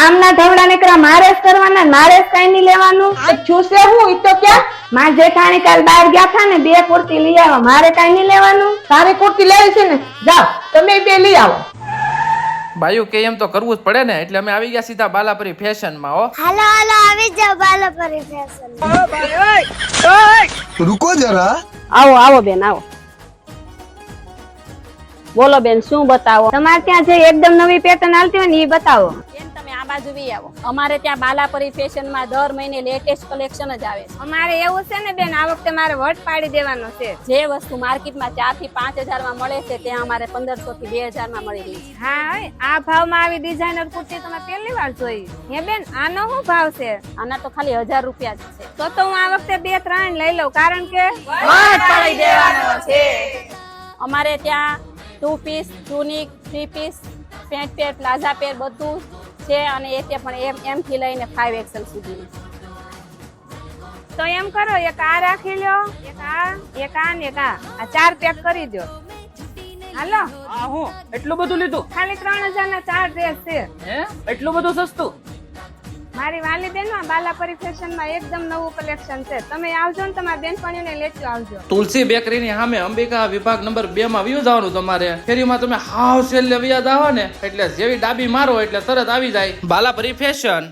કામના ધવડા નીકળા મારે જ કરવાના, મારે જ કઈ નહીં લેવાનું. છૂસે હું ઈ તો ક્યાં મારા જેઠાણી કાલ બહાર ગયા હતા ને 2 કુર્તી લઈ આવો, મારે કઈ નહીં લેવાનું. તારે કુર્તી લેવી છે ને, જાઓ તમે 2 લઈ આવો. ભાઈઓ કે એમ તો કરવું જ પડે ને, એટલે અમે આવી ગયા સીધા બાલાપરી ફેશન માં. હો હાલો હાલો આવી જાવ બાલાપરી ફેશન. रुको जरा આવો આવો બેન આવો. બોલો બેન શું બતાવો? તમારે ત્યાં જે એકદમ નવી પેટર્ન આવતી હોય ને એ બતાવો. બેન તમે આ બાજુ બી આવો. અમારે ત્યાં બાલાપરી ફેશન માં દર મહિને લેટેસ્ટ કલેક્શન જ આવે છે. અમારે એવું છે ને બેન, આ વખતે મારે વટ પાડી દેવાનો છે. જે વસ્તુ માર્કેટમાં 4 થી 5,000 માં મળે છે ત્યાં અમારે 1500 થી 2000 માં મળી રહી છે. હા આ ભાવમાં આવી ડિઝાઇનર કુર્તી તમે પહેલી વાર જોઈ હે બેન? આનો શું ભાવ છે? આના તો ખાલી 1000 રૂપિયા જ છે. તો હું આ વખતે 2-3 લઈ લઉં, કારણ કે વટ પાડી દેવાનો છે. અમારે ત્યાં 2 piece, tunic, 3 piece, pant pair, palazzo pair બધું છે અને એ તે પણ એમ થી લઈને 5XL સુધી. તો એમ કરો, એક આ રાખી લ્યો, એક આ ને એક આ 4 પેક કરી દો. હાલો આ હું એટલું બધું લીધું? ખાલી 3000 ના 4 ડ્રેસ છે. હે એટલું બધું સસ્તું? મારી વાલી બેન માં બાલાપરી ફેશન માં એકદમ નવું કલેક્શન છે. તમે આવજો ને તમારા બેનપણીઓને લેજો આવજો. તુલસી બેકરી ની સામે અંબિકા વિભાગ નંબર 2 માં વ્યુ જવાનું તમારે. ફેરીમાં તમે હાવ સેલ લેવા આવો ને એટલે જેવી ડાબી મારો એટલે તરત આવી જાય બાલાપરી ફેશન.